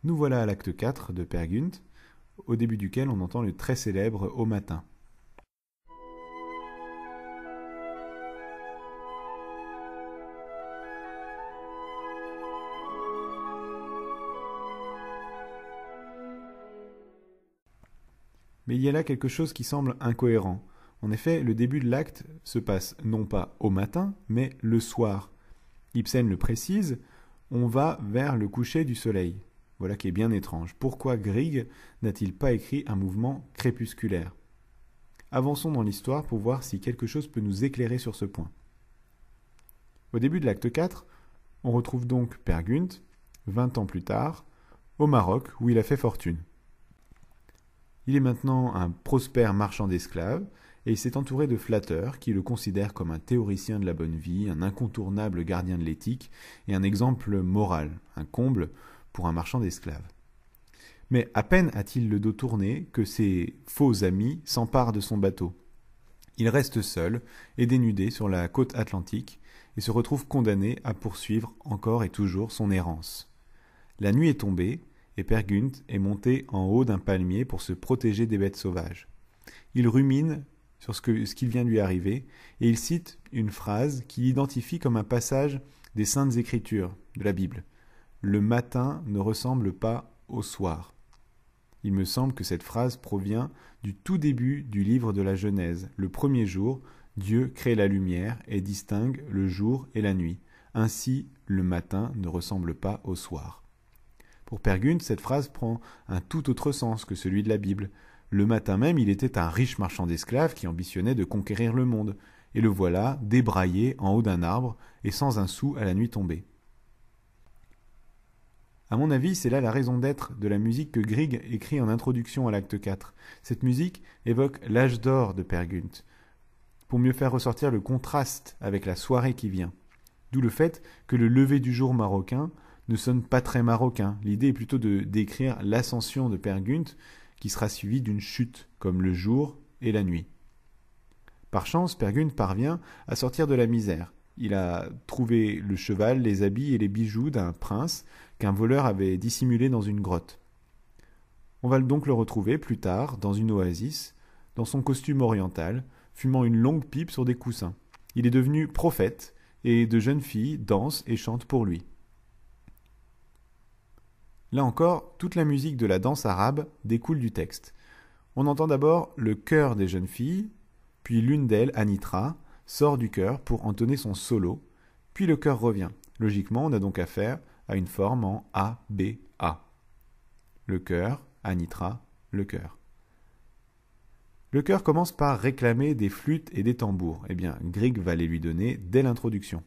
Nous voilà à l'acte 4 de Peer Gynt, au début duquel on entend le très célèbre « Au matin ». Mais il y a là quelque chose qui semble incohérent. En effet, le début de l'acte se passe non pas au matin, mais le soir. Ibsen le précise, on va vers le coucher du soleil. Voilà qui est bien étrange. Pourquoi Grieg n'a-t-il pas écrit un mouvement crépusculaire? Avançons dans l'histoire pour voir si quelque chose peut nous éclairer sur ce point. Au début de l'acte 4, on retrouve donc Peer Gynt, 20 ans plus tard, au Maroc où il a fait fortune. Il est maintenant un prospère marchand d'esclaves et il s'est entouré de flatteurs qui le considèrent comme un théoricien de la bonne vie, un incontournable gardien de l'éthique et un exemple moral, un comble pour un marchand d'esclaves. Mais à peine a-t-il le dos tourné que ses faux amis s'emparent de son bateau. Il reste seul et dénudé sur la côte atlantique et se retrouve condamné à poursuivre encore et toujours son errance. La nuit est tombée et Peer Gynt est monté en haut d'un palmier pour se protéger des bêtes sauvages. Il rumine sur ce qui vient de lui arriver et il cite une phrase qu'il identifie comme un passage des Saintes Écritures de la Bible. « Le matin ne ressemble pas au soir ». Il me semble que cette phrase provient du tout début du livre de la Genèse. Le premier jour, Dieu crée la lumière et distingue le jour et la nuit. Ainsi, le matin ne ressemble pas au soir. Pour Peer Gynt, cette phrase prend un tout autre sens que celui de la Bible. Le matin même, il était un riche marchand d'esclaves qui ambitionnait de conquérir le monde. Et le voilà, débraillé en haut d'un arbre et sans un sou à la nuit tombée. À mon avis, c'est là la raison d'être de la musique que Grieg écrit en introduction à l'acte 4. Cette musique évoque l'âge d'or de Peer Gynt, pour mieux faire ressortir le contraste avec la soirée qui vient. D'où le fait que le lever du jour marocain ne sonne pas très marocain. L'idée est plutôt de décrire l'ascension de Peer Gynt qui sera suivie d'une chute, comme le jour et la nuit. Par chance, Peer Gynt parvient à sortir de la misère. Il a trouvé le cheval, les habits et les bijoux d'un prince qu'un voleur avait dissimulé dans une grotte. On va donc le retrouver plus tard dans une oasis, dans son costume oriental, fumant une longue pipe sur des coussins. Il est devenu prophète et de jeunes filles dansent et chantent pour lui. Là encore, toute la musique de la danse arabe découle du texte. On entend d'abord le chœur des jeunes filles, puis l'une d'elles, Anitra, sort du chœur pour entonner son solo, puis le chœur revient. Logiquement, on a donc affaire à une forme en A, B, A. Le chœur, Anitra, le chœur. Le chœur commence par réclamer des flûtes et des tambours. Eh bien, Grieg va les lui donner dès l'introduction.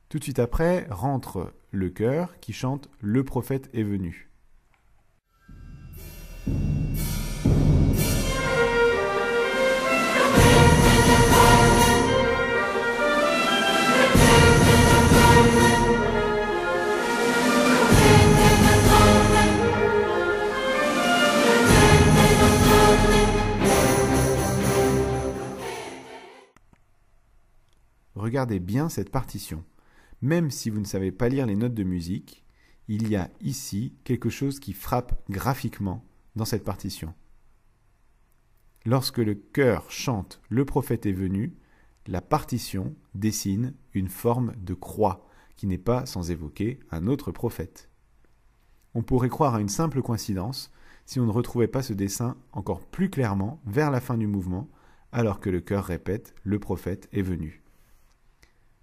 Tout de suite après, rentre le chœur qui chante « Le prophète est venu ». Regardez bien cette partition. Même si vous ne savez pas lire les notes de musique, il y a ici quelque chose qui frappe graphiquement dans cette partition. Lorsque le chœur chante « Le prophète est venu », la partition dessine une forme de croix qui n'est pas sans évoquer un autre prophète. On pourrait croire à une simple coïncidence si on ne retrouvait pas ce dessin encore plus clairement vers la fin du mouvement, alors que le chœur répète « Le prophète est venu ».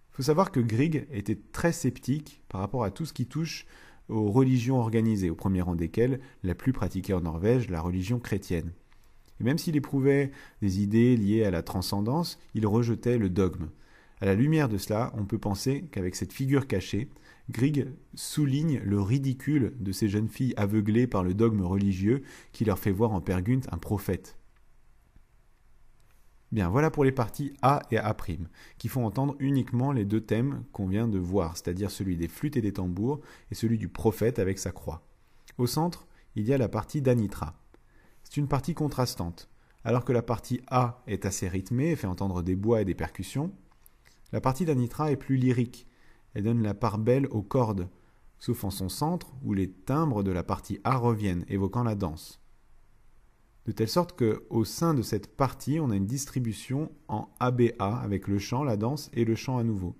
Il faut savoir que Grieg était très sceptique par rapport à tout ce qui touche aux religions organisées, au premier rang desquelles la plus pratiquée en Norvège, la religion chrétienne. Et même s'il éprouvait des idées liées à la transcendance, il rejetait le dogme. À la lumière de cela, on peut penser qu'avec cette figure cachée, Grieg souligne le ridicule de ces jeunes filles aveuglées par le dogme religieux qui leur fait voir en Peer Gynt un prophète. Bien, voilà pour les parties A et A', qui font entendre uniquement les deux thèmes qu'on vient de voir, c'est-à-dire celui des flûtes et des tambours et celui du prophète avec sa croix. Au centre, il y a la partie d'Anitra. C'est une partie contrastante. Alors que la partie A est assez rythmée et fait entendre des bois et des percussions, la partie d'Anitra est plus lyrique. Elle donne la part belle aux cordes, sauf en son centre où les timbres de la partie A reviennent, évoquant la danse. De telle sorte qu'au sein de cette partie, on a une distribution en ABA avec le chant, la danse et le chant à nouveau.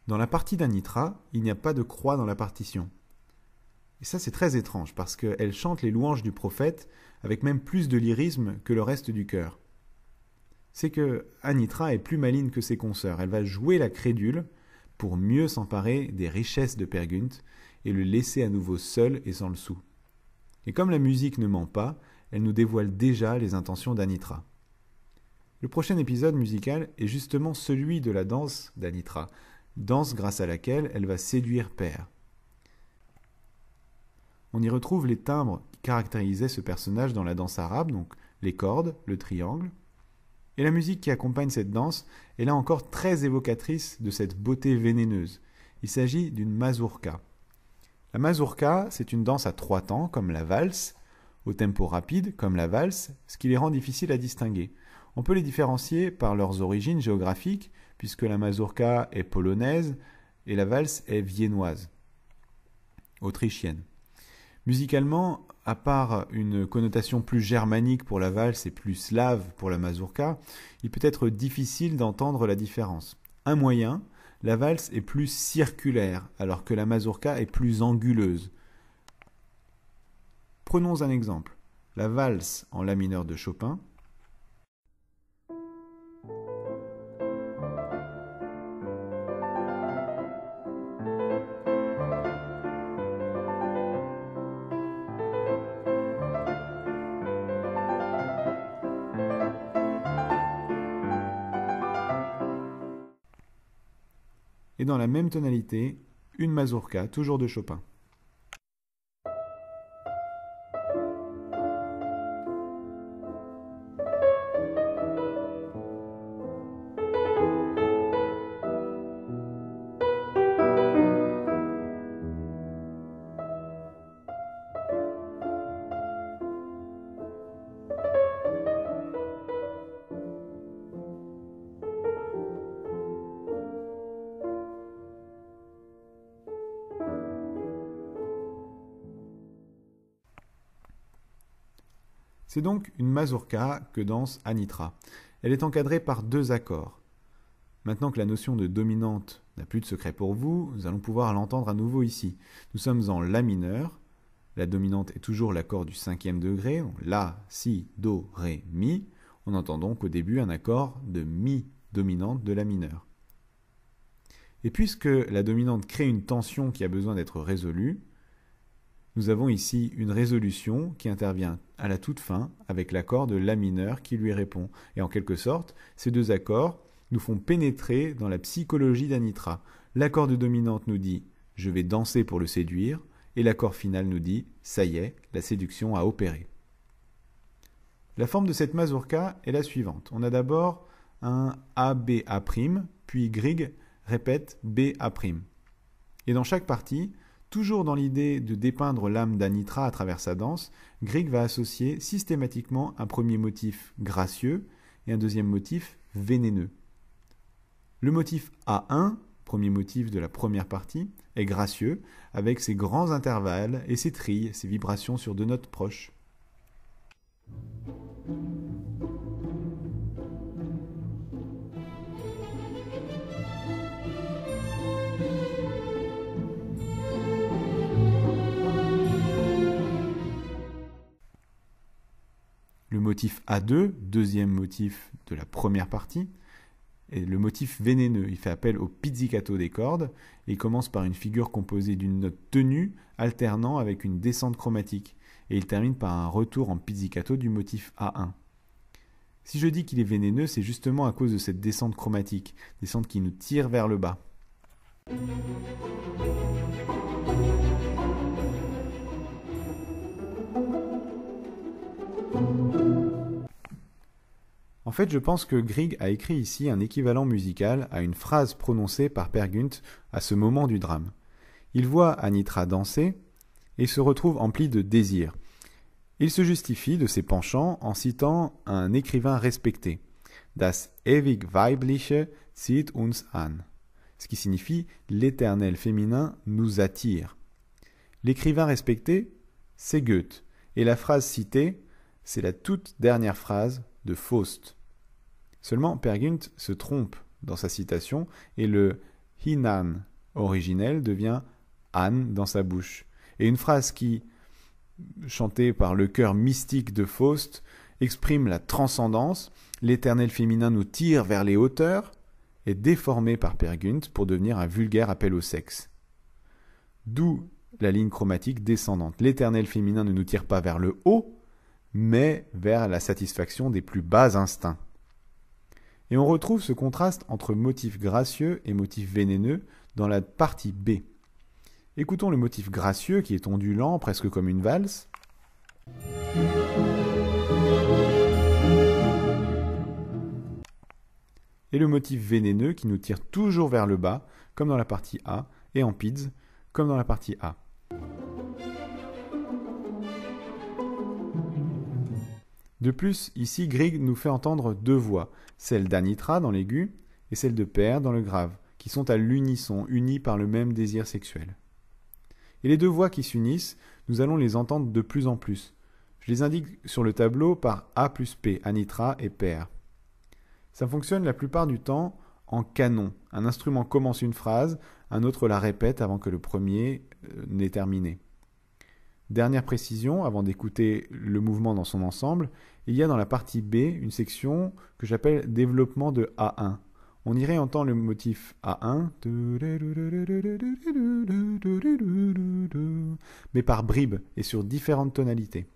Dans la partie d'Anitra, il n'y a pas de croix dans la partition. Et ça, c'est très étrange, parce qu'elle chante les louanges du prophète avec même plus de lyrisme que le reste du chœur. C'est que Anitra est plus maligne que ses consoeurs. Elle va jouer la crédule pour mieux s'emparer des richesses de Per Gynt et le laisser à nouveau seul et sans le sou. Et comme la musique ne ment pas, elle nous dévoile déjà les intentions d'Anitra. Le prochain épisode musical est justement celui de la danse d'Anitra, danse grâce à laquelle elle va séduire Per. On y retrouve les timbres qui caractérisaient ce personnage dans la danse arabe, donc les cordes, le triangle. Et la musique qui accompagne cette danse est là encore très évocatrice de cette beauté vénéneuse. Il s'agit d'une mazurka. La mazurka, c'est une danse à 3 temps, comme la valse, au tempo rapide, comme la valse, ce qui les rend difficiles à distinguer. On peut les différencier par leurs origines géographiques, puisque la mazurka est polonaise et la valse est viennoise, autrichienne. Musicalement, à part une connotation plus germanique pour la valse et plus slave pour la mazurka, il peut être difficile d'entendre la différence. Un moyen, la valse est plus circulaire, alors que la mazurka est plus anguleuse. Prenons un exemple. La valse en la mineur de Chopin. Et dans la même tonalité, une mazurka, toujours de Chopin. C'est donc une mazurka que danse Anitra. Elle est encadrée par 2 accords. Maintenant que la notion de dominante n'a plus de secret pour vous, nous allons pouvoir l'entendre à nouveau ici. Nous sommes en La mineur, la dominante est toujours l'accord du 5e degré, La, Si, Do, Ré, Mi. On entend donc au début un accord de Mi dominante de La mineur. Et puisque la dominante crée une tension qui a besoin d'être résolue, nous avons ici une résolution qui intervient à la toute fin avec l'accord de La mineur qui lui répond. Et en quelque sorte, ces deux accords nous font pénétrer dans la psychologie d'Anitra. L'accord de dominante nous dit « je vais danser pour le séduire » et l'accord final nous dit « ça y est, la séduction a opéré ». La forme de cette mazurka est la suivante. On a d'abord un A-B-A', puis Grieg répète B-A'. Et dans chaque partie, toujours dans l'idée de dépeindre l'âme d'Anitra à travers sa danse, Grieg va associer systématiquement un premier motif gracieux et un deuxième motif vénéneux. Le motif A1, premier motif de la première partie, est gracieux, avec ses grands intervalles et ses trilles, ses vibrations sur deux notes proches. Le motif A2, deuxième motif de la première partie, est le motif vénéneux. Il fait appel au pizzicato des cordes et il commence par une figure composée d'une note tenue alternant avec une descente chromatique. Et il termine par un retour en pizzicato du motif A1. Si je dis qu'il est vénéneux, c'est justement à cause de cette descente chromatique, descente qui nous tire vers le bas. En fait, je pense que Grieg a écrit ici un équivalent musical à une phrase prononcée par Per Gynt à ce moment du drame. Il voit Anitra danser et se retrouve empli de désir. Il se justifie de ses penchants en citant un écrivain respecté. Das ewig Weibliche zieht uns an, ce qui signifie « l'éternel féminin nous attire ». L'écrivain respecté, c'est Goethe, et la phrase citée, c'est la toute dernière phrase de Faust. Seulement, Per Gynt se trompe dans sa citation et le « hinan » originel devient « an » dans sa bouche. Et une phrase qui, chantée par le chœur mystique de Faust, exprime la transcendance, l'éternel féminin nous tire vers les hauteurs, est déformée par Per Gynt pour devenir un vulgaire appel au sexe. D'où la ligne chromatique descendante. L'éternel féminin ne nous tire pas vers le haut, mais vers la satisfaction des plus bas instincts. Et on retrouve ce contraste entre motif gracieux et motif vénéneux dans la partie B. Écoutons le motif gracieux qui est ondulant, presque comme une valse. Et le motif vénéneux qui nous tire toujours vers le bas, comme dans la partie A, et en pizz, comme dans la partie A. De plus, ici, Grieg nous fait entendre deux voix, celle d'Anitra dans l'aigu et celle de Per dans le grave, qui sont à l'unisson, unies par le même désir sexuel. Et les deux voix qui s'unissent, nous allons les entendre de plus en plus. Je les indique sur le tableau par A plus P, Anitra et Per. Ça fonctionne la plupart du temps en canon. Un instrument commence une phrase, un autre la répète avant que le premier n'ait terminé. Dernière précision, avant d'écouter le mouvement dans son ensemble, il y a dans la partie B une section que j'appelle développement de A1. On y entend le motif A1, mais par bribes et sur différentes tonalités.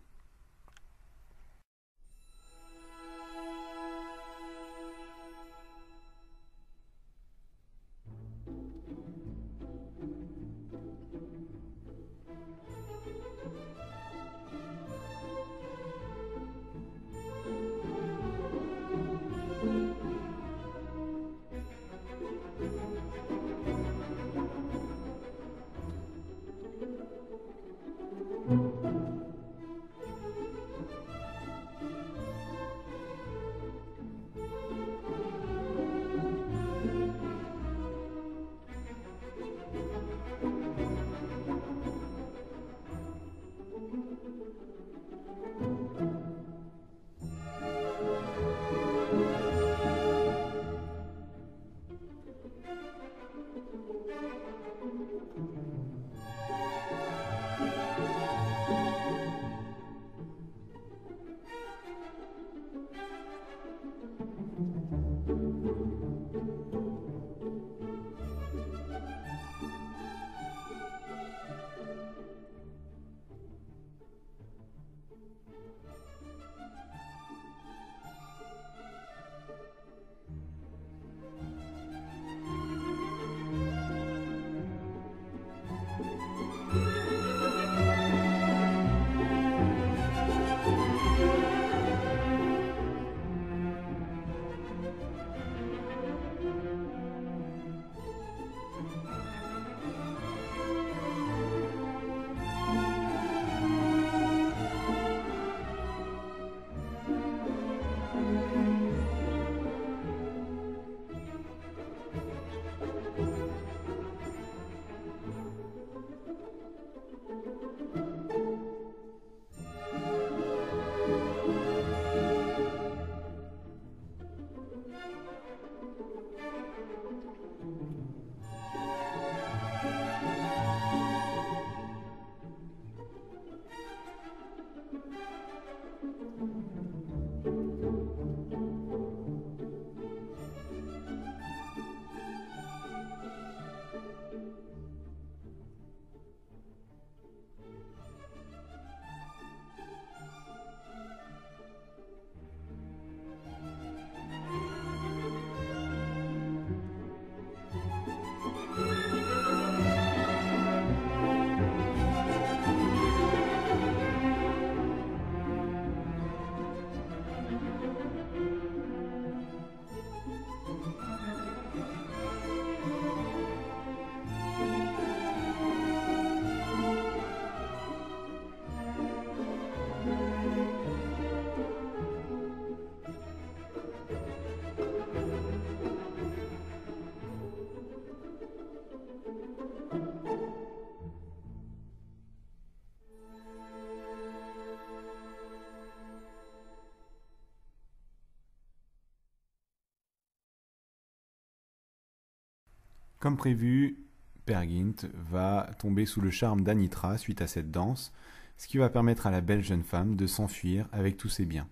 Comme prévu, Peer Gynt va tomber sous le charme d'Anitra suite à cette danse, ce qui va permettre à la belle jeune femme de s'enfuir avec tous ses biens.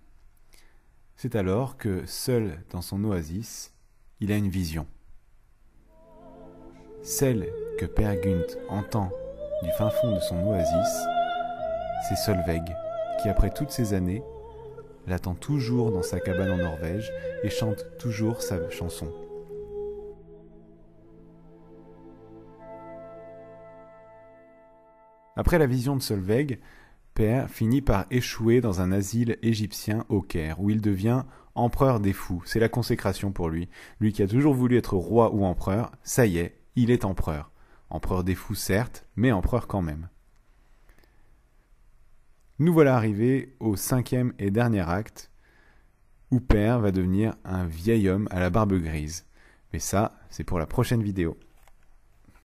C'est alors que, seul dans son oasis, il a une vision. Celle que Peer Gynt entend du fin fond de son oasis, c'est Solveig, qui après toutes ces années, l'attend toujours dans sa cabane en Norvège et chante toujours sa chanson. Après la vision de Solveig, Peer finit par échouer dans un asile égyptien au Caire, où il devient empereur des fous. C'est la consécration pour lui. Lui qui a toujours voulu être roi ou empereur, ça y est, il est empereur. Empereur des fous certes, mais empereur quand même. Nous voilà arrivés au 5e et dernier acte, où Peer va devenir un vieil homme à la barbe grise. Mais ça, c'est pour la prochaine vidéo.